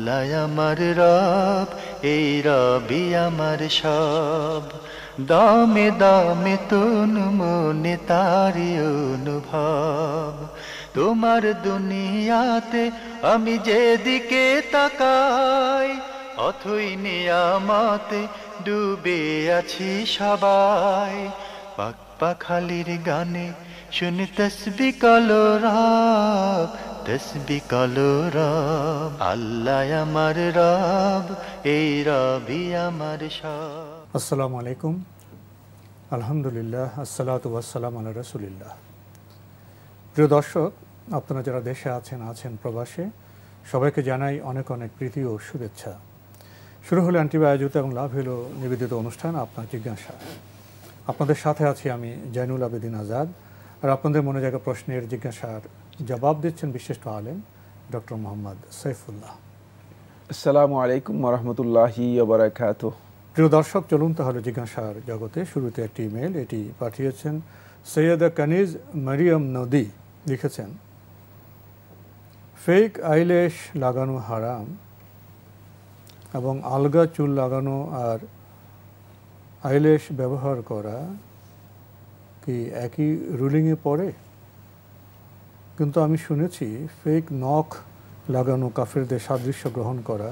আল্লাহ আমার রব, এই রবি আমার সব। দামে দামে তুন মনে তারি অনুভব। তোমার দুনিয়াতে আমি যেদিকে তাকাই, অথই নিয়ামতে ডুবে আছি সবাই। পাক পাখালির গানে শুনি তসবিহ কালো রব, তসবিহ কালো রব। আল্লাহ আমার রব, এই রবি আমার সব। আসসালামু আলাইকুম, আলহামদুলিল্লাহ, আসসালাতু ওয়াসসালামু আলা রাসূলিল্লাহ। প্রিয় দর্শক, আপনারা যারা দেশে আছেন প্রবাসে, সবাইকে জানাই অনেক অনেক প্রীতি ও শুভেচ্ছা। শুরু হলো এনটিভি আয়োজিত এবং লাভ হলো নিবেদিত অনুষ্ঠান আপনার জিজ্ঞাসা। আপনাদের সাথে আছি আমি জয়নুল আবেদিন আজাদ, আর আপনাদের মনে জায়গা প্রশ্নের জিজ্ঞাসার জবাব দিচ্ছেন বিশিষ্ট আলেম ডক্টর মোহাম্মদ সাইফুল্লাহ। আসসালামু আলাইকুম ওয়া রাহমাতুল্লাহি ওয়া বারাকাতুহু। প্রিয় দর্শক, চলুন তাহলে জিজ্ঞাসার জগতে। শুরুতে একটি ইমেল, এটি পাঠিয়েছেন সৈয়দা কানিজ মারিয়াম নদী। লিখেছেন, ফেক আইল্যাশ লাগানো হারাম এবং আলগা চুল লাগানো আর আইল্যাশ ব্যবহার করা কি একই রুলিংয়ে পড়ে? কিন্তু আমি শুনেছি ফেক নখ লাগানো কাফেরদের সাদৃশ্য গ্রহণ করা,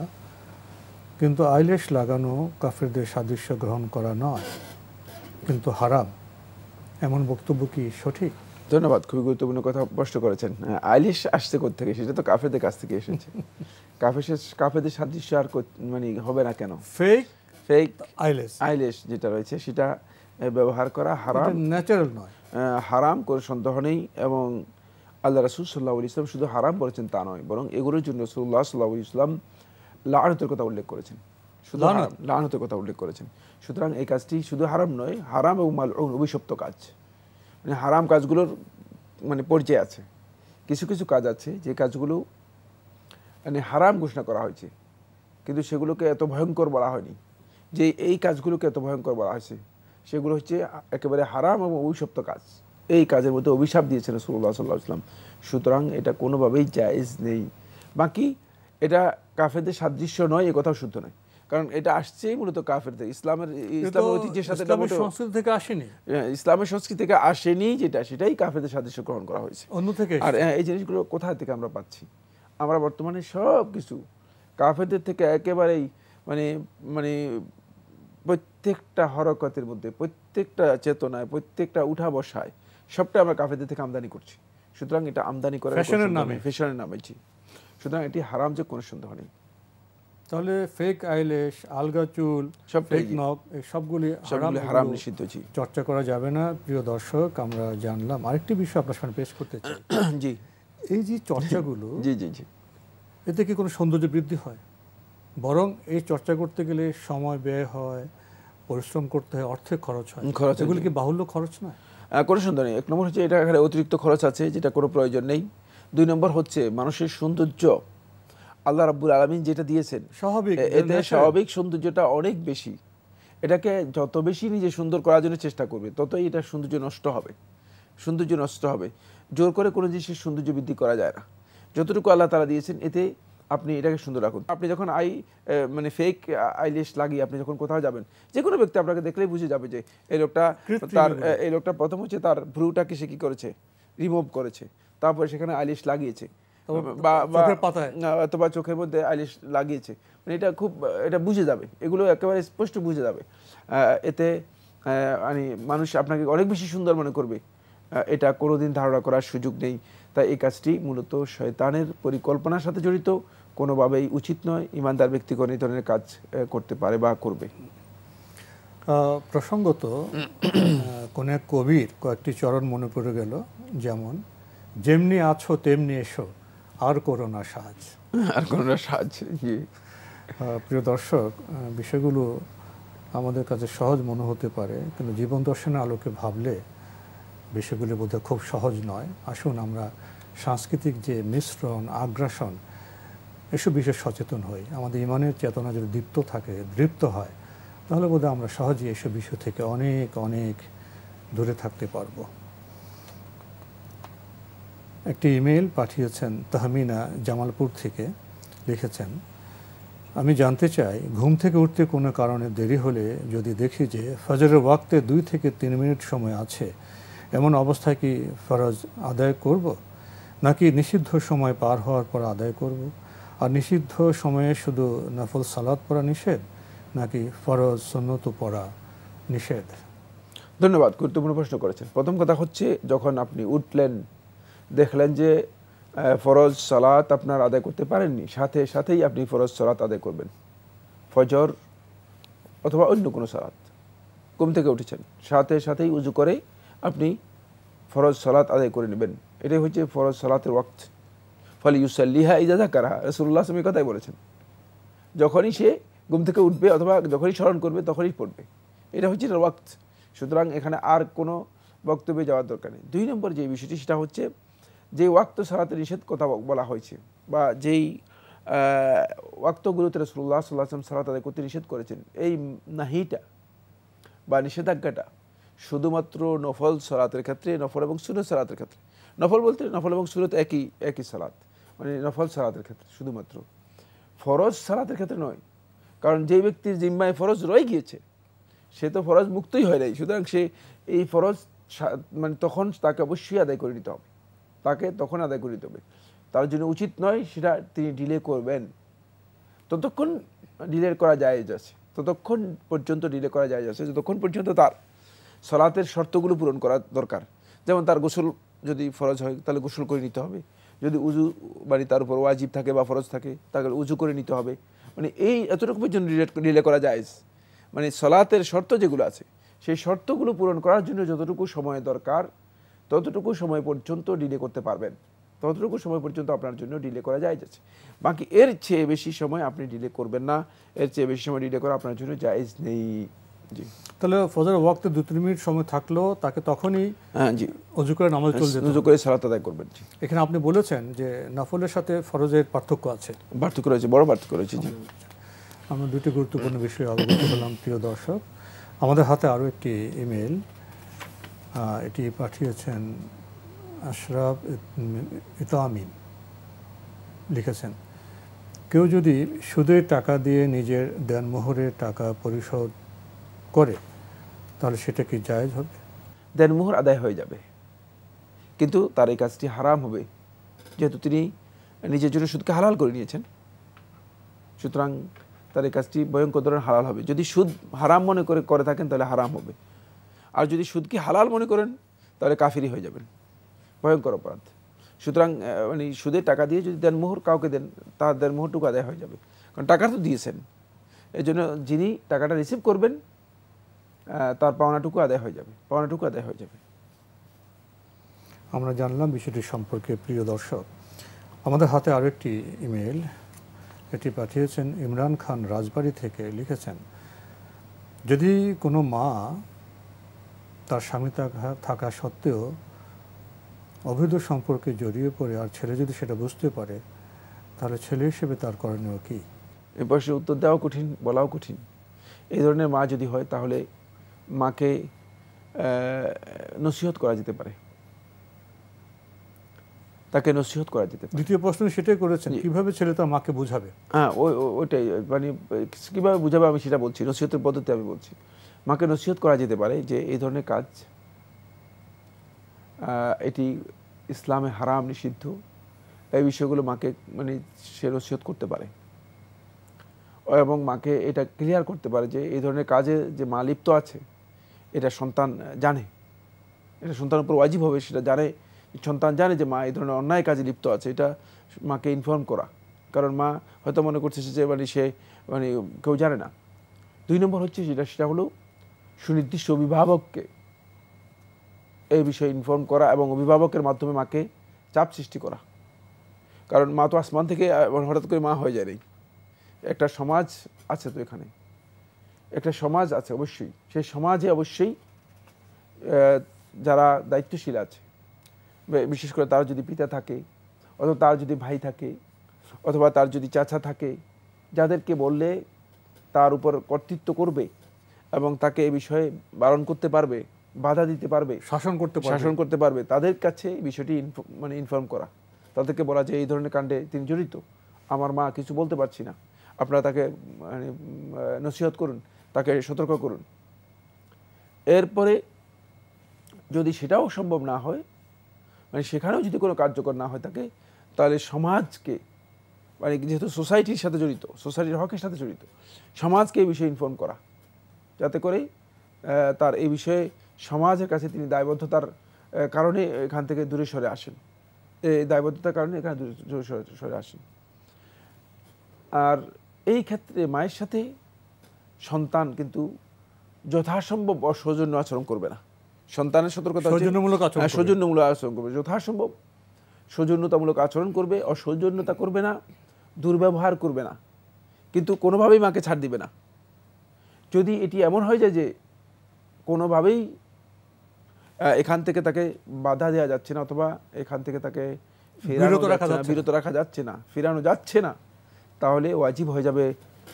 কিন্তু আইল্যাশ লাগানো কাফেরদের সাদৃশ্য গ্রহণ করা নয়, কিন্তু হারাম। এমন বক্তব্য কি সঠিক? ধন্যবাদ, খুবই গুরুত্বপূর্ণ কথা প্রশ্ন করেছেন। আইলিশ আসছে কোত্থেকে? সেটা তো কাফেরদের কাছ থেকে এসেছে। কাফেরদের সাদৃশ্য আর মানে হবে না কেন? ফেক আইলিশ যেটা রয়েছে সেটা ব্যবহার করা হারাম, ন্যাচারাল নয়। হারাম কোনো সন্দেহ নেই। এবং আল্লাহ রাসূল সাল্লাল্লাহু আলাইহি ওয়াসাল্লাম শুধু হারাম বলেছেন তা নয়, বরং এগুলোর জন্য রাসূলুল্লাহ সাল্লাল্লাহু আলাইহি ওয়াসাল্লাম লাআনতের কথা উল্লেখ করেছেন। শুধু লাআনতের কথা উল্লেখ করেছেন। সুতরাং এই কাজটি শুধু হারাম নয়, হারাম এবং মালউন অভিশপ্ত কাজ। মানে হারাম কাজগুলোর মানে পর্যায়ে আছে। কিছু কিছু কাজ আছে যে কাজগুলো মানে হারাম ঘোষণা করা হয়েছে, কিন্তু সেগুলোকে এত ভয়ঙ্কর বলা হয়নি। যে এই কাজগুলোকে এত ভয়ঙ্কর বলা হয়েছে সেগুলো হচ্ছে একেবারে হারাম এবং অভিশপ্ত কাজ। এই কাজের মধ্যে অভিশাপ দিয়েছেন রাসূলুল্লাহ সাল্লাল্লাহু আলাইহি ওয়াসাল্লাম। সুতরাং এটা কোনোভাবেই জায়েজ নেই। বাকি এটা কাফেরদের সাদৃশ্য নয়, এ কথাও শুদ্ধ নয়, কারণ এটা আসছেই মূলত কাফেরদের ইসলামের ঐতিহ্যের সাথে, সংস্কৃতি থেকে আসেনি, ইসলামের সংস্কৃতি থেকে আসেনি, যেটা সেটাই কাফেরদের সাদৃশ্য গ্রহণ করা হয়েছে অন্য থেকে। আর এই জিনিসগুলো কোথা থেকে আমরা পাচ্ছি? আমরা বর্তমানে সব কিছু কাফেরদের থেকে একেবারেই মানে মানে প্রত্যেকটা হরকতের মধ্যে, প্রত্যেকটা চেতনায়, প্রত্যেকটা উঠা বসায় সবটা আমরা কাফেরদের থেকে আমদানি করছি। সুতরাং এটা আমদানি করার ফ্যাশনের নামে। সুতরাং এটি হারাম, যে কোনো সন্দেহ নেই। তাহলে ফেক আইল্যাশ, আলগা চুল, ফেক নখ, সবগুলি হারাম, নিষিদ্ধ। চর্চা করা যাবে না। প্রিয় দর্শক, আমরা জানলাম আরেকটি বিষয় আপনার সামনে পেশ করতে চাই। জি, এই যে চর্চাগুলো, জি, এতে কি কোনো সৌন্দর্য বৃদ্ধি হয়? বরং এই চর্চা করতে গেলে সময় ব্যয় হয়, পরিশ্রম করতে হয়, অর্থের খরচ হয়। এগুলো কি বাহুল্য খরচ নয়? কোনো সন্দেহ নেই। এক নম্বর হচ্ছে এটা এখানে অতিরিক্ত খরচ আছে, যেটা কোনো প্রয়োজন নেই। দুই নম্বর হচ্ছে মানুষের সৌন্দর্য আল্লাহ রাব্বুল আলামিন যেটা দিয়েছেন এতে স্বাভাবিক সৌন্দর্যটা অনেক বেশি। এটাকে যত বেশি নিজে সুন্দর করার জন্য চেষ্টা করবে, ততই এটা সৌন্দর্য নষ্ট হবে। জোর করে কোনো জিনিসের সৌন্দর্য বৃদ্ধি করা যায় না। যতটুকু আল্লাহ তাআলা দিয়েছেন এতে আপনি এটাকে সুন্দর রাখুন। আপনি যখন মানে ফেক আইল্যাশ লাগিয়ে আপনি যখন কোথাও যাবেন, যে কোনো ব্যক্তি আপনাকে দেখলেই বুঝে যাবে যে এই লোকটা প্রথম হচ্ছে তার ভ্রুটাকে সে কি করেছে, রিমুভ করেছে, তারপরে সেখানে আইল্যাশ লাগিয়েছে, অথবা চোখের মধ্যে আইল্যাশ লাগিয়েছে। মানে এটা বুঝে যাবে, এগুলো একেবারে স্পষ্ট বুঝে যাবে। এতে মানে মানুষ আপনাকে অনেক বেশি সুন্দর মনে করবে, এটা কোনোদিন ধারণা করার সুযোগ নেই। তাই এই কাজটি মূলত শয়তানের পরিকল্পনার সাথে জড়িত, কোনোভাবেই উচিত নয়। ইমানদার ব্যক্তিগণ এই ধরনের কাজ করতে পারে বা করবে। প্রসঙ্গত কোন এক কবির কয়েকটি চরণ মনে পড়ে গেল, যেমন যেমনি আছো তেমনি এসো, আর করো না সাহায্য। প্রিয় দর্শক, বিষয়গুলো আমাদের কাছে সহজ মনে হতে পারে, কিন্তু জীবন দর্শনের আলোকে ভাবলে বিষয়গুলি বোধহয় খুব সহজ নয়। আসুন আমরা সাংস্কৃতিক যে মিশ্রণ, আগ্রাসন, এসব বিষয়ে সচেতন হই। আমাদের ইমানের চেতনা যদি দৃপ্ত হয়, তাহলে বোধহয় আমরা সহজেই এসব বিষয় থেকে অনেক অনেক দূরে থাকতে পারব। একটি ইমেল পাঠিয়েছেন তাহমিনা জামালপুর থেকে। লিখেছেন, আমি জানতে চাই, ঘুম থেকে উঠতে কোনো কারণে দেরি হলে যদি দেখি যে ফজরের ওয়াক্তে 2 থেকে 3 মিনিট সময় আছে, এমন অবস্থায় কি ফরজ আদায় করব, নাকি নিষিদ্ধ সময় পার হওয়ার পর আদায় করব? আর নিষিদ্ধ সময়ে শুধু নফল সালাত পড়া নিষেধ, নাকি ফরজ সুন্নত পড়া নিষেধ? ধন্যবাদ, গুরুত্বপূর্ণ প্রশ্ন করেছেন। প্রথম কথা হচ্ছে, যখন আপনি উঠলেন, দেখলেন যে ফরজ সালাত আপনার আদায় করতে পারেননি, সাথে সাথেই আপনি ফরজ সালাত আদায় করবেন, ফজর অথবা অন্য কোনো সালাত। ঘুম থেকে উঠেছেন, সাথে সাথেই উজু করে আপনি ফরজ সালাত আদায় করে নেবেন। এটাই হচ্ছে ফরজ সালাতের ওয়াক্ত। ফলে ইউসাল্লিহা ইজা যাকারাহা, রাসূলুল্লাহ সাল্লাল্লাহু আলাইহি ওয়াসাল্লাম কথাই বলেছেন, যখনই সে ঘুম থেকে উঠবে অথবা যখনই স্মরণ করবে তখনই পড়বে। এটা হচ্ছে এটার ওয়াক্ত। সুতরাং এখানে আর কোনো বক্তব্যে যাওয়ার দরকার নেই। 2 নম্বর যে বিষয়টি, সেটা হচ্ছে যে ওয়াক্ত সালাতের নিষেধ কথা বলা হয়েছে, বা যেই ওয়াক্তগুলোতে রাসূলুল্লাহ সাল্লাল্লাহু আলাইহি ওয়াসাল্লাম সালাত আদায় করতে নিষেধ করেছেন, এই নাহিটা বা নিষেধাজ্ঞাটা শুধুমাত্র নফল সালাতের ক্ষেত্রে, নফল এবং সুন্নত সালাতের ক্ষেত্রে। নফল বলতে নফল এবং সুন্নত একই সালাত, মানে নফল সালাতের ক্ষেত্রে শুধুমাত্র, ফরজ সালাতের ক্ষেত্রে নয়। কারণ যেই ব্যক্তির জিম্মায় ফরজ রয়ে গিয়েছে, সে তো ফরজ মুক্তই হয় নাই। সুতরাং সে এই ফরজ মানে তখন তাকে অবশ্যই আদায় করে নিতে হবে, তাকে তখন আদায় করে নিতে হবে। তার জন্য উচিত নয় সেটা তিনি ডিলে করবেন। ততক্ষণ ডিলে করা জায়েজ আছে, ততক্ষণ পর্যন্ত ডিলে করা জায়েজ আছে যতক্ষণ পর্যন্ত তার সালাতের শর্তগুলো পূরণ করা দরকার। যেমন তার গোসল যদি ফরজ হয় তাহলে গোসল করে নিতে হবে, যদি উজু মানে তার উপর ওয়াজিব থাকে বা ফরজ থাকে তাহলে উজু করে নিতে হবে। মানে এই এতটুকু পর্যন্ত ডিলে করা জায়েজ। মানে সালাতের শর্ত যেগুলো আছে, সেই শর্তগুলো পূরণ করার জন্য যতটুকু সময় দরকার ততটুকু সময় পর্যন্ত ডিলে করতে পারবেন, ততটুকু সময় পর্যন্ত আপনার জন্য ডিলে করা জায়েজ আছে। বাকি এর চেয়ে বেশি সময় আপনি ডিলে করবেন না, এর চেয়ে বেশি সময় ডিলে করা আপনার জন্য জায়েজ নেই। জি, তাহলে ফজরের ওয়াক্তে 2-3 মিনিট সময় থাকলেও তাকে তখনই জি ওযু করে নামাজ চলে যেতে উজু করে সালাত আদায় করবেন। জি, এখানে আপনি বলেছেন যে নফলের সাথে ফরজের পার্থক্য আছে। পার্থক্য রয়েছে, বড় পার্থক্য রয়েছে। জি, আমরা দুটি গুরুত্বপূর্ণ বিষয়ে অবগত হলাম। প্রিয় দর্শক, আমাদের হাতে আরও একটি ইমেল, এটি পাঠিয়েছেন আশরাফ ইতামিন। লিখেছেন, কেউ যদি সুদের টাকা দিয়ে নিজের দেনমোহরের টাকা পরিশোধ করে তাহলে সেটা কি জায়েজ হবে? দেনমোহর আদায় হয়ে যাবে, কিন্তু তার এই কাজটি হারাম হবে, যেহেতু তিনি নিজের জন্য সুদকে হালাল করে নিয়েছেন। সুতরাং তার এই কাজটি ভয়ঙ্কর ধরনের হালাল হবে। যদি সুদ হারাম মনে করে থাকেন তাহলে হারাম হবে, আর যদি সুদকে হালাল মনে করেন তাহলে কাফিরি হয়ে যাবেন, ভয়ঙ্কর অপরাধ। সুতরাং মানে সুদের টাকা দিয়ে যদি দেনমোহর কাউকে দেন, তার দেনমোহরটুকু আদায় হয়ে যাবে, কারণ টাকা তো দিয়েছেন। এই জন্য যিনি টাকাটা রিসিভ করবেন তার পাওনাটুকু আদায় হয়ে যাবে, পাওনাটুকু আদায় হয়ে যাবে। আমরা জানলাম বিষয়টি সম্পর্কে। প্রিয় দর্শক, আমাদের হাতে আরও একটি ইমেল, এটি পাঠিয়েছেন ইমরান খান রাজবাড়ী থেকে। লিখেছেন, যদি কোনো মা তার স্বামী থাকা সত্ত্বেও অবৈধ সম্পর্কে জড়িয়ে পড়ে আর ছেলে যদি সেটা বুঝতে পারে, তাহলে ছেলে হিসেবে তার করণীয় কী? এই প্রশ্নের উত্তর দেওয়াও কঠিন, বলাও কঠিন। এই ধরনের মা যদি হয় তাহলে মাকে নসিহত করা যেতে পারে, তাকে নসিহত করা যেতে পারে। দ্বিতীয় প্রশ্ন সেটাই করেছেন, কিভাবে ছেলে তার মাকে বুঝাবে? হ্যাঁ, ওইটাই, মানে কীভাবে বুঝাবে আমি সেটা বলছি, নসিহতের পদ্ধতি আমি বলছি। মাকে নসিহত করা যেতে পারে যে এই ধরনের কাজ এটি ইসলামে হারাম, নিষিদ্ধ, এই বিষয়গুলো মাকে মানে সে নসিহত করতে পারে, এবং মাকে এটা ক্লিয়ার করতে পারে যে এই ধরনের কাজে যে মা লিপ্ত আছে এটা সন্তান জানে, এটা সন্তানের উপর ওয়াজিব হবে, সেটা জানে, সন্তান জানে যে মা এই ধরনের অন্যায় কাজে লিপ্ত আছে, এটা মাকে ইনফর্ম করা। কারণ মা হয়তো মনে করছে যে মানে সে মানে কেউ জানে না। 2 নম্বর হচ্ছে সেটা হলো সুনির্দিষ্ট অভিভাবককে এই বিষয়ে ইনফর্ম করা এবং অভিভাবকের মাধ্যমে মাকে চাপ সৃষ্টি করা। কারণ মা তো আসমান থেকে হঠাৎ করে মা হয়ে যায় নাই, একটা সমাজ আছে, তো এখানে একটা সমাজ আছে অবশ্যই, সেই সমাজে অবশ্যই যারা দায়িত্বশীল আছে, বিশেষ করে তার যদি পিতা থাকে অথবা তার যদি ভাই থাকে অথবা তার যদি চাচা থাকে, যাদেরকে বললে তার উপর কর্তৃত্ব করবে এবং তাকে এই বিষয়ে বারণ করতে পারবে, বাধা দিতে পারবে, শাসন করতে পারবে, তাদের কাছে বিষয়টি মানে ইনফর্ম করা, তাদেরকে বলা যে এই ধরনের কাণ্ডে তিনি জড়িত, আমার মা কিছু বলতে পারছি না, আপনারা তাকে মানে নসিহত করুন, তাকে সতর্ক করুন। এরপরে যদি সেটাও সম্ভব না হয়, মানে সেখানেও যদি কোনো কার্যকর না হয় থাকে, তাহলে সমাজকে, মানে যেহেতু সোসাইটির সাথে জড়িত, সোসাইটির হকের সাথে জড়িত, সমাজকে এই বিষয়ে ইনফর্ম করা, যাতে করে তার এই বিষয়ে সমাজের কাছে তিনি দায়বদ্ধতার কারণে এখান থেকে দূরে সরে আসেন, এই দায়বদ্ধতার কারণে এখানে দূরে সরে আসেন। আর এই ক্ষেত্রে মায়ের সাথে সন্তান কিন্তু যথাসম্ভব অসৌজন্য আচরণ করবে না। সন্তানের সতর্কতা সৌজন্যমূলক আচরণ করবে, যথাসম্ভব সৌজন্যতামূলক আচরণ করবে, অসৌজন্যতা করবে না, দুর্ব্যবহার করবে না, কিন্তু কোনোভাবেই মাকে ছাড় দিবে না। যদি এটি এমন হয়ে যায় যে কোনোভাবেই এখান থেকে তাকে বাধা দেওয়া যাচ্ছে না, অথবা এখান থেকে তাকে বিরত রাখা যাচ্ছে না, ফেরানো যাচ্ছে না, তাহলে ওয়াজিব হয়ে যাবে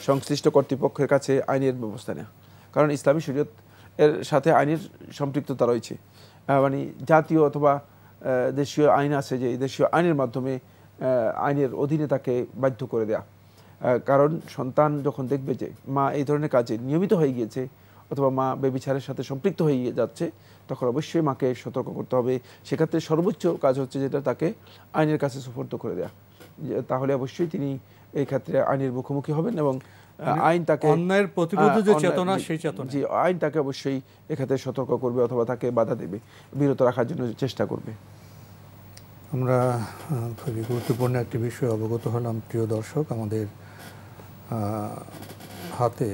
সংশ্লিষ্ট কর্তৃপক্ষের কাছে আইনের ব্যবস্থা নেওয়া। কারণ ইসলামী শরীয়ত এর সাথে আইনের সম্পৃক্ততা রয়েছে, মানে জাতীয় অথবা দেশীয় আইন আছে, যে এই দেশীয় আইনের মাধ্যমে আইনের অধীনে তাকে বাধ্য করে দেয়া। কারণ সন্তান যখন দেখবে যে মা এই ধরনের কাজে নিয়মিত হয়ে গিয়েছে, অথবা মা বেবিচারের সাথে সম্পৃক্ত হয়ে যাচ্ছে, তখন অবশ্যই মাকে সতর্ক করতে হবে। সেক্ষেত্রে সর্বোচ্চ কাজ হচ্ছে যেটা, তাকে আইনের কাছে সুপর্দ করে দেয়া। তাহলে অবশ্যই তিনি এই ক্ষেত্রে আইনের মুখোমুখি হবেন, এবং আইন তাকে অন্যায়ের প্রতিরোধে যে চেতনা, সেই চেতনা, জি, আইন তাকে অবশ্যই এক্ষেত্রে সতর্ক করবে, অথবা তাকে বাধা দেবে, বিরত রাখার জন্য চেষ্টা করবে। আমরা খুবই গুরুত্বপূর্ণ একটি বিষয় অবগত হলাম। প্রিয় দর্শক, আমাদের হাতে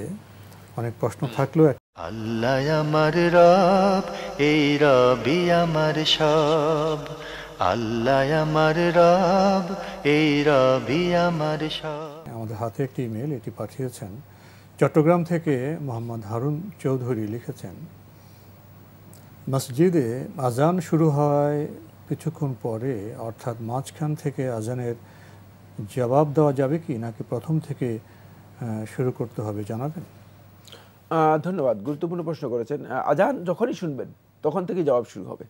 অনেক প্রশ্ন থাকলেও আল্লাহ আমার রব, এই রবি আমার সব। আল্লাহ আমার রব, এই রবি আমার সব। আমাদের হাতে একটি ইমেল, এটি পাঠিয়েছেন চট্টগ্রাম থেকে মোহাম্মদ হারুন চৌধুরী। লিখেছেন, মসজিদে আজান শুরু হয় কিছুক্ষণ পরে, অর্থাৎ মাঝখান থেকে আজানের জবাব দেওয়া যাবে কি, নাকি প্রথম থেকে শুরু করতে হবে, জানাবেন? ধন্যবাদ, গুরুত্বপূর্ণ প্রশ্ন করেছেন। আজান যখনই শুনবেন তখন থেকে জবাব শুরু হবে।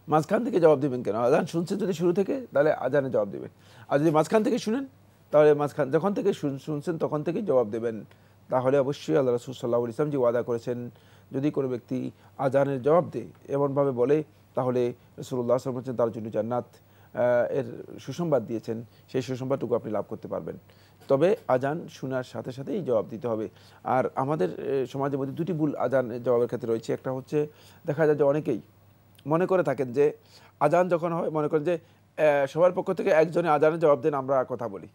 মাঝখান থেকে জবাব দেবেন কেন? আজান শুনছেন যদি শুরু থেকে, তাহলে আজানে জবাব দেবেন। আর যদি মাঝখান থেকে শুনেন, তাহলে যখন থেকে শুনছেন তখন থেকেই জবাব দেবেন। তাহলে অবশ্যই আল্লাহ রাসূল সাল্লাল্লাহু আলাইহি ওয়াসাল্লাম যে ওয়াদা করেছেন, যদি কোনো ব্যক্তি আজানের জবাব দেয়, এমনভাবে বলে, তাহলে রাসূলুল্লাহ সাল্লাল্লাহু আলাইহি ওয়াসাল্লাম তার জন্য জান্নাত এর সুসংবাদ দিয়েছেন, সেই সুসংবাদটুকু আপনি লাভ করতে পারবেন। তবে আজান শোনার সাথে সাথেই জবাব দিতে হবে। আর আমাদের সমাজের মধ্যে দুটি ভুল আজান জবাবের ক্ষেত্রে রয়েছে। একটা হচ্ছে, দেখা যায় যে অনেকেই মনে করে থাকেন যে আজান যখন হয়, মনে করেন যে সবার পক্ষ থেকে একজনে আজানের জবাব দেন, আমরা কথা বলি।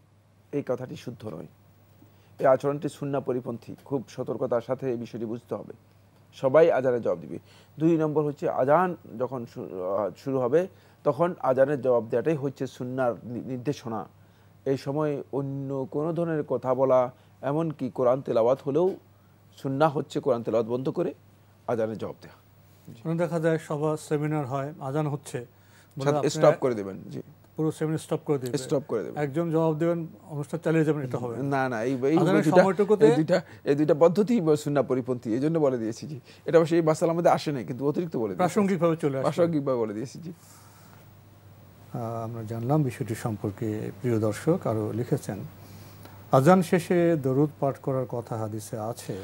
এই কথাটি শুদ্ধ নয়, এই আচরণটি সুন্নাহ পরিপন্থী। খুব সতর্কতার সাথে এই বিষয়টি বুঝতে হবে। সবাই আজানের জবাব দিবে। 2 নম্বর হচ্ছে, আজান যখন শুরু হবে তখন আজানের জবাব দেওয়াটাই হচ্ছে সুন্নাহর নির্দেশনা। এই সময় অন্য কোনো ধরনের কথা বলা, এমনকি কোরআন তেলাওয়াত হলেও সুন্নাহ হচ্ছে কোরআন তেলাওয়াত বন্ধ করে আজানের জবাব দেওয়া। দেখা যায় সভা সেমিনার হয়, আজান হচ্ছে, স্টপ করে দেবেন, জি, পুরো সেমিনার স্টপ করে দেবেন, একজন জবাব দেবেন, অনুষ্ঠান চালিয়ে যাবেন, এটা হবে না। না, এই দুইটা পদ্ধতি সুন্নাহ পরিপন্থী, এই জন্য বলে দিয়েছি। জি, এটা অবশ্যই এই মাসালার মধ্যে আসে নাই, কিন্তু অতিরিক্ত বলে প্রাসঙ্গিকভাবে বলে দিয়েছি। জি, আমরা জানলাম বিষয়টি সম্পর্কে। প্রিয় দর্শক, আরও লিখেছেন, আজান শেষে দরুদ পাঠ করার কথা হাদিসে আছে,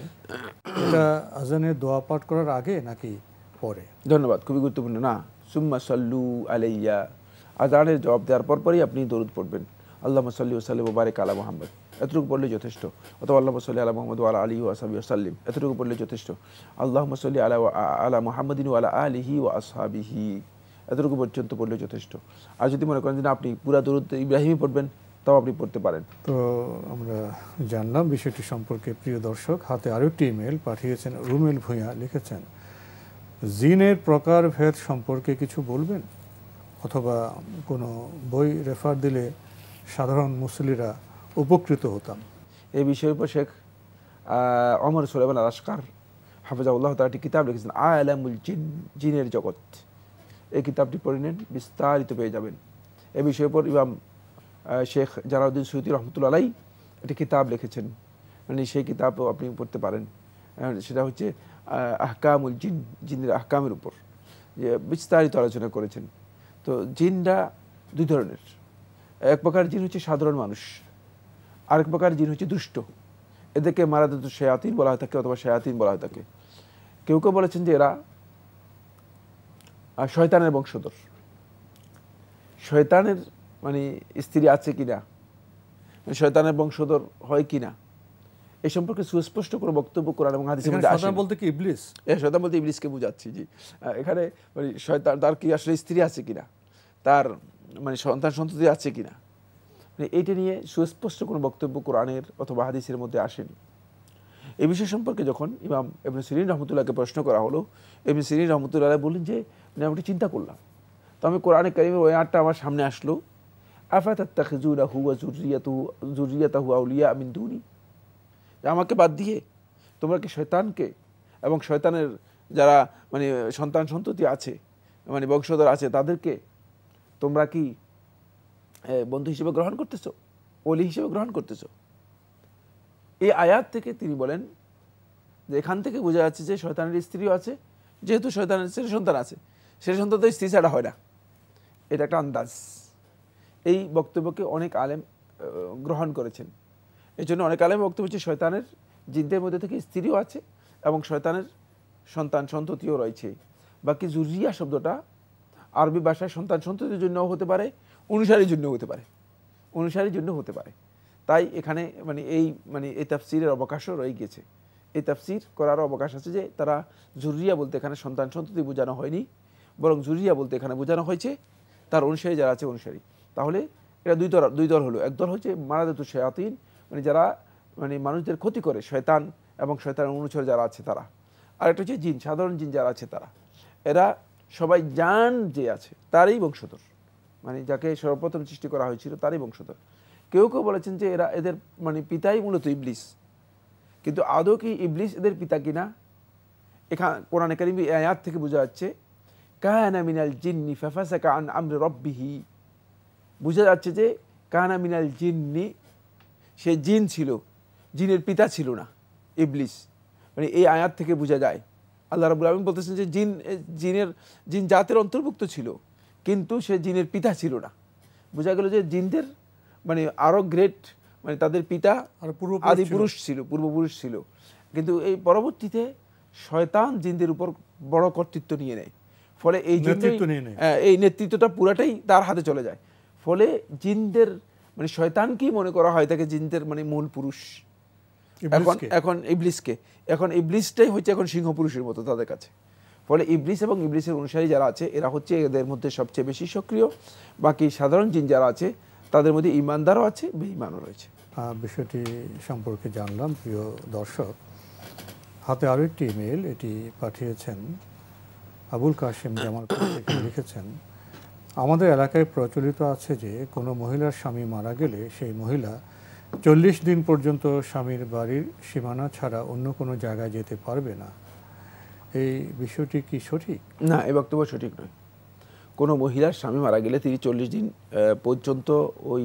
এটা আজানের দোয়া পাঠ করার আগে নাকি পরে? ধন্যবাদ, খুবই গুরুত্বপূর্ণ। না, সুম্মা সাল্লু আলাইয়া, আজানের জবাব দেওয়ার পরই আপনি দরুদ পড়বেন। আল্লাহুম্মা সাল্লি ওয়া সাল্লিম ওয়া বারিক আলা মুহাম্মদ, এতটুকু পড়লে যথেষ্ট। অথবা আল্লাহুম্মা সাল্লি আলা মুহাম্মদ ওয়া আলা আলিহি ওয়া সাহবিহি ওয়া সাল্লিম, এতটুকু পড়লে যথেষ্ট। আল্লাহুম্মা সাল্লি আলা মুহাম্মাদিন ওয়া আলা আলিহি ওয়া আসহাবিহি, এতটুকু পর্যন্ত পড়লে যথেষ্ট। আর যদি মনে করেন যে আপনি পুরা দরুদ ইব্রাহিমই পড়বেন, তাও আপনি পড়তে পারেন। তো আমরা জানলাম বিষয়টি সম্পর্কে। প্রিয় দর্শক, হাতে আরও একটি ইমেল পাঠিয়েছেন রুমেল ভূঁইয়া। লিখেছেন, জিনের প্রকারভেদ সম্পর্কে কিছু বলবেন, অথবা কোনো বই রেফার দিলে সাধারণ মুসলিরা উপকৃত হতাম। এই বিষয়ের উপর শেখ ওমর সুলাইমান আল-আশকার হাফিজাহুল্লাহ তাআলা একটি কিতাব লিখেছেন, আলামুল জিন, জিনের জগৎ। এই কিতাবটি পড়ে নেন, বিস্তারিত পেয়ে যাবেন। এই বিষয়ের উপর ইমাম শেখ জালালউদ্দিন সুয়ুতী রহমতুল্লাহ আলাইহি একটি কিতাব লিখেছেন, মানে সেই কিতাবও আপনি পড়তে পারেন। সেটা হচ্ছে আহকামুল জিন, জিনের আহকামের উপর যে বিস্তারিত আলোচনা করেছেন। তো জিনরা 2 ধরনের। এক প্রকার জিন হচ্ছে সাধারণ মানুষ, আরেক প্রকার জিন হচ্ছে দুষ্ট, এদেরকে মারাদাতু শায়াতিন বলা হয় থাকে অথবা শায়াতিন বলা হয় থাকে। কেউ কেউ বলেছেন যে এরা শয়তানের বংশধর। শয়তানের মানে স্ত্রী আছে কিনা, শয়তানের বংশধর হয় কিনা, এই সম্পর্কে সুস্পষ্ট কোনো বক্তব্য কোরআন এবং হাদিসের মধ্যে আসে। শয়তান বলতে কি ইবলিস? শয়তান বলতে ইবলিসকে বোঝাচ্ছি। জি, এখানে মানে শয়তান তার কি আসলে স্ত্রী আছে কিনা, তার মানে সন্তান সন্ততি আছে কিনা, মানে এইটা নিয়ে সুস্পষ্ট কোনো বক্তব্য কোরআনের অথবা হাদিসের মধ্যে আসেনি। এই বিষয় সম্পর্কে যখন ইমাম ইবনে সিরিন রহমতুল্লাহকে প্রশ্ন করা হলো, ইবনে সিরিন রহমতুল্লাহ বললেন যে আমি একটু চিন্তা করলাম, তো আমি কোরআনে কারীমের ওই আয়াতটা আমার সামনে আসলো, আফাতাত্তাখিযুনাহু ওয়া যুররিয়াতাহু আউলিয়া মিন দুনি, আমাকে বাদ দিয়ে তোমরা কি শয়তানকে এবং শয়তানের যারা মানে সন্তান সন্ততি আছে, মানে বংশধর আছে, তাদেরকে তোমরা কি বন্ধু হিসেবে গ্রহণ করতেছো, ওলি হিসেবে গ্রহণ করতেছো? এই আয়াত থেকে তিনি বলেন যে এখান থেকে বোঝা যাচ্ছে যে শয়তানের স্ত্রীও আছে, যেহেতু শয়তানের ছেলে সন্তান আছে, ছেলে সন্তান তো স্ত্রী ছাড়া হয় না, এটা একটা আন্দাজ। এই বক্তব্যকে অনেক আলেম গ্রহণ করেছেন। এই জন্য অনেক আলেম বক্তব্য হচ্ছে শয়তানের জিনদের মধ্যে থেকে স্ত্রীও আছে এবং শয়তানের সন্তান সন্ততিও রয়েছে। বাকি জুরিয়া শব্দটা আরবি ভাষায় সন্তান সন্ততির জন্য হতে পারে, অনুসারীর জন্য হতে পারে, অনুসারীর জন্য হতে পারে। তাই এখানে মানে এই তাফসিরের অবকাশও রয়ে গেছে। এই তাফসির করার অবকাশ আছে যে তারা জুরিয়া বলতে এখানে সন্তান সন্ততি বোঝানো হয়নি, বরং জুরিয়া বলতে এখানে বোঝানো হয়েছে তার অনুসারী যারা আছে অনুসারী। তাহলে এটা দুই দল হলো। একদল হচ্ছে মারাদাতু শায়াতিন, মানে যারা মানে মানুষদের ক্ষতি করে, শয়তান এবং শয়তানের অনুসারী যারা আছে তারা। আর একটা হচ্ছে জিন, সাধারণ জিন যারা আছে তারা। এরা সবাই জান যে আছে তারই বংশধর, মানে যাকে সর্বপ্রথম সৃষ্টি করা হয়েছিল তারই বংশধর। কেউ কেউ বলেছেন যে এদের মানে পিতাই মূলত ইবলিস, কিন্তু আদৌ কি ইবলিস এদের পিতা কিনা? এখানে কোরআনে কারীম এই আয়াত থেকে বোঝা যাচ্ছে কানা মিনাল জিন্নি ফাফাসাকা আন আমরি রাব্বিহি, বোঝা যাচ্ছে যে কানা মিনাল জিন্নি, সে জিন ছিল, জিনের পিতা ছিল না ইবলিস। মানে এই আয়াত থেকে বোঝা যায় আল্লাহ রাব্বুল আলামিন বলতেছেন যে জিন জাতের অন্তর্ভুক্ত ছিল, কিন্তু সে জিনের পিতা ছিল না। বোঝা গেল যে জিনদের মানে আরো গ্রেট, মানে তাদের পিতা আদি পুরুষ ছিল, পূর্বপুরুষ ছিল। কিন্তু এই পরবর্তীতে শয়তান জিনদের উপর বড় কর্তৃত্ব নিয়ে নেয়, ফলে এই নেতৃত্বটা পুরাটাই তার হাতে চলে যায়। ফলে জিনদের মানে শয়তানকেই মনে করা হয় তাকে জিনদের মানে মূল পুরুষ। এখন ইবলিসটাই হচ্ছে এখন সিংহ পুরুষের মতো তাদের কাছে। ফলে ইবলিস এবং ইবলিসের অনুসারী যারা আছে এরা হচ্ছে এদের মধ্যে সবচেয়ে বেশি সক্রিয়। বাকি সাধারণ জিন যারা আছে তাদের মধ্যে ইমানদারও আছে, বেঈমানও রয়েছে। বিষয়টি সম্পর্কে জানলাম। প্রিয় দর্শক, হাতে আরও একটি ইমেল, এটি পাঠিয়েছেন আবুল কাশেম জামালপুর থেকে। লিখেছেন, আমাদের এলাকায় প্রচলিত আছে যে কোনো মহিলার স্বামী মারা গেলে সেই মহিলা 40 দিন পর্যন্ত স্বামীর বাড়ির সীমানা ছাড়া অন্য কোনো জায়গায় যেতে পারবে না। এই বিষয়টি কি সঠিক? না, এই বক্তব্য সঠিক নয়। কোনো মহিলার স্বামী মারা গেলে তিনি 40 দিন পর্যন্ত ওই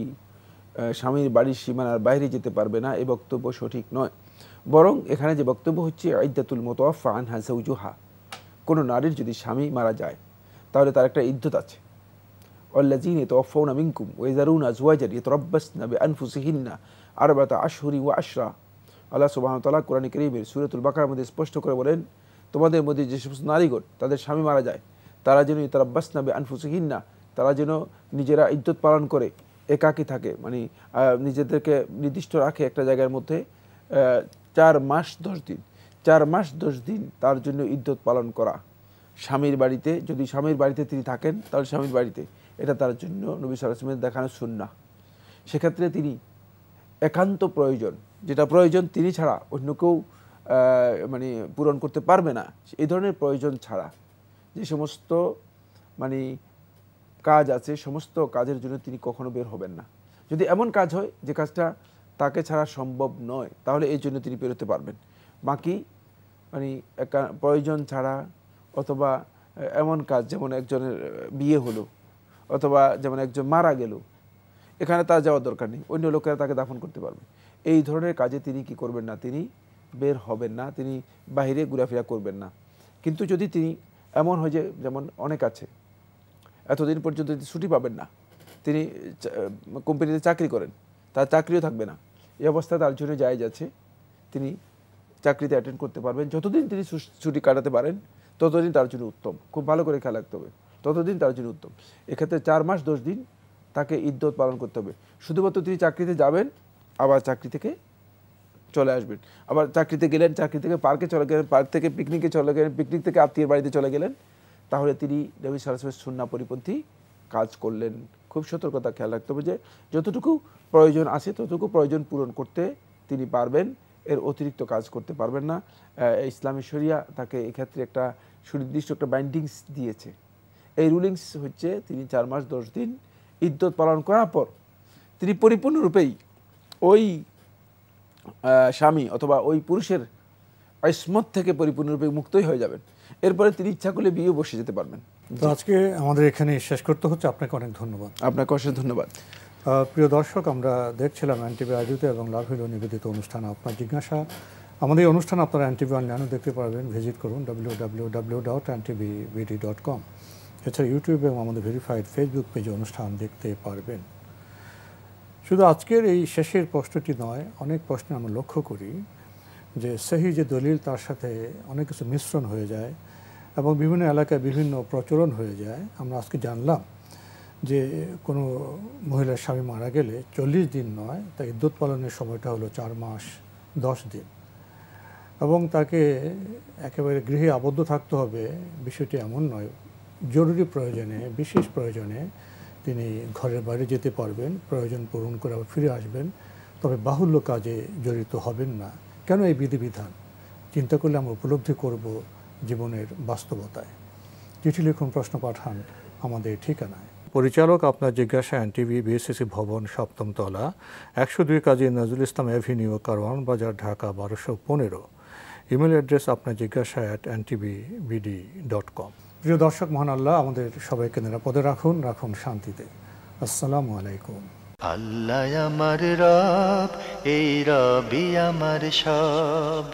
স্বামীর বাড়ির সীমানার বাইরে যেতে পারবে না, এই বক্তব্য সঠিক নয়। বরং এখানে যে বক্তব্য হচ্ছে ইদ্দাতুল মুতাওয়াফা আনহা যাওজুহা, কোনো নারীর যদি স্বামী মারা যায় তাহলে তার একটা ইদ্যত আছে। ওয়াল্লাযীনা ইয়াতাওয়াফাউনা মিনকুম ওয়া ইয়াযারুনা আজওয়াজান ইয়াতারাব্বাসনা বিআনফুসিহিন্না আরবাতা আশহুরি ওয়া আশরা। আল্লাহ সুবহানাহু ওয়া তাআলা কোরআন কারীমের সূরাতুল বাকারার মধ্যে স্পষ্ট করে বলেন, তোমাদের মধ্যে যে সমস্ত নারীগণ তাদের স্বামী মারা যায় তারা যেন ইয়াতারাব্বাসনা বিআনফুসিহিন্না, তারা যেন নিজেরা ইদ্যত পালন করে, একাকী থাকে, মানে নিজেদেরকে নির্দিষ্ট রাখে একটা জায়গার মধ্যে 4 মাস 10 দিন। 4 মাস 10 দিন তার জন্য ইদ্যত পালন করা স্বামীর বাড়িতে। যদি স্বামীর বাড়িতে তিনি থাকেন তাহলে স্বামীর বাড়িতে, এটা তার জন্য নবী সাল্লাল্লাহু আলাইহি ওয়াসাল্লামের দেখানো সুন্নাহ। সেক্ষেত্রে তিনি একান্ত প্রয়োজন, যেটা প্রয়োজন তিনি ছাড়া অন্য কেউ মানে পূরণ করতে পারবে না, এই ধরনের প্রয়োজন ছাড়া যে সমস্ত মানে কাজ আছে সমস্ত কাজের জন্য তিনি কখনো বের হবেন না। যদি এমন কাজ হয় যে কাজটা তাকে ছাড়া সম্ভব নয় তাহলে এই জন্য তিনি বেরোতে পারবেন। বাকি মানে প্রয়োজন ছাড়া অথবা এমন কাজ যেমন একজনের বিয়ে হলো অথবা যেমন একজন মারা গেল, এখানে তার যাওয়ার দরকার নেই, অন্য লোকেরা তাকে দাফন করতে পারবে, এই ধরনের কাজে তিনি কি করবেন না, তিনি বের হবেন না, তিনি বাইরে ঘোরাফেরা করবেন না। কিন্তু যদি তিনি এমন হয় যে, যেমন অনেক আছে এতদিন পর্যন্ত ছুটি পাবেন না, তিনি কোম্পানিতে চাকরি করেন, তার চাকরিও থাকবে না, এই অবস্থায় তার জন্য জায়েজ আছে, তিনি চাকরিতে অ্যাটেন্ড করতে পারবেন। যতদিন তিনি ছুটি কাটাতে পারেন ততদিন তার জন্য উত্তম। খুব ভালো করে খেয়াল রাখতে হবে, ততদিন তার জন্য উত্তম। এক্ষেত্রে 4 মাস 10 দিন তাকে ইদ্যত পালন করতে হবে। শুধুমাত্র তিনি চাকরিতে যাবেন, আবার চাকরি থেকে চলে আসবেন, আবার চাকরিতে গেলেন, চাকরি থেকে পার্কে চলে গেলেন, পার্ক থেকে পিকনিকে চলে গেলেন, পিকনিক থেকে আত্মীয়ের বাড়িতে চলে গেলেন, তাহলে তিনি নবী সাল্লাল্লাহু আলাইহি ওয়াসাল্লামের সুন্নাহ পরিপন্থী কাজ করলেন। খুব সতর্কতা খেয়াল রাখতে হবে যে যতটুকু প্রয়োজন আছে ততটুকু প্রয়োজন পূরণ করতে তিনি পারবেন, এর অতিরিক্ত কাজ করতে পারবেন না। ইসলামী শরিয়া তাকে এক্ষেত্রে একটা সুনির্দিষ্ট একটা বাইন্ডিংস দিয়েছে। এই রুলিংস হচ্ছে তিনি 4 মাস 10 দিন ইদ্যত পালন করার পর তিনি পরিপূর্ণরূপেই ওই স্বামী অথবা ওই পুরুষের ইসমত থেকে পরিপূর্ণরূপে মুক্তই হয়ে যাবেন। এরপরে তিনি ইচ্ছা করলে বিয়ে বসে যেতে পারবেন। তো আজকে আমাদের এখানে শেষ করতে হচ্ছে। আপনাকে অনেক ধন্যবাদ। আপনাকে অশেষ ধন্যবাদ। প্রিয় দর্শক, আমরা দেখছিলাম এনটিভি আয়োজিত এবং লাভ হইল নিবেদিত অনুষ্ঠান আপনার জিজ্ঞাসা। আমাদের এই অনুষ্ঠান আপনারা এনটিভি অনলাইনেও দেখতে পারবেন। ভিজিট করুন www.ntvbd.com। এছাড়া ইউটিউব এবং আমাদের ভেরিফাইড ফেসবুক পেজে অনুষ্ঠান দেখতে পারবেন। শুধু আজকের এই শেষের প্রশ্নটি নয়, অনেক প্রশ্নে আমরা লক্ষ্য করি যে সহি যে দলিল তার সাথে অনেক কিছু মিশ্রণ হয়ে যায় এবং বিভিন্ন এলাকায় বিভিন্ন প্রচলন হয়ে যায়। আমরা আজকে জানলাম যে কোনো মহিলার স্বামী মারা গেলে 40 দিন নয়, তার ইদ্যত পালনের সময়টা হলো 4 মাস 10 দিন এবং তাকে একেবারে গৃহে আবদ্ধ থাকতে হবে বিষয়টি এমন নয়। জরুরি প্রয়োজনে, বিশেষ প্রয়োজনে তিনি ঘরের বাইরে যেতে পারবেন, প্রয়োজন পূরণ করে আবার ফিরে আসবেন, তবে বাহুল্য কাজে জড়িত হবেন না। কেন এই বিধিবিধান? চিন্তা করলে আমরা উপলব্ধি করব জীবনের বাস্তবতায়। চিঠি লিখুন, প্রশ্ন পাঠান আমাদের ঠিকানায়। পরিচালক আপনার জিজ্ঞাসা, এনটিভি, বিএসসিসি ভবন, 7ম তলা, 102 কাজী নজরুল ইসলাম এভিনিউ, কারওয়ান বাজার, ঢাকা 1215। ইমেল অ্যাড্রেস আপনার জিজ্ঞাসা @ntvbd.com। প্রিয় দর্শক, মহান আল্লাহ আমাদের সবাইকে নিরাপদে রাখুন, রাখুন শান্তিতে। আসসালামু আলাইকুম। আল্লাহ আমার রব, এই রবি আমার সব,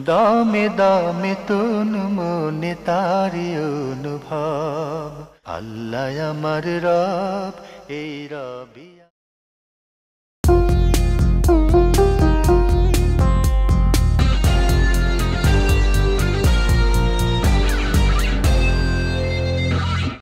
দামে দামে তুন মনে তারি অনুভব। আল্লাহ আমার রব, এই রবি।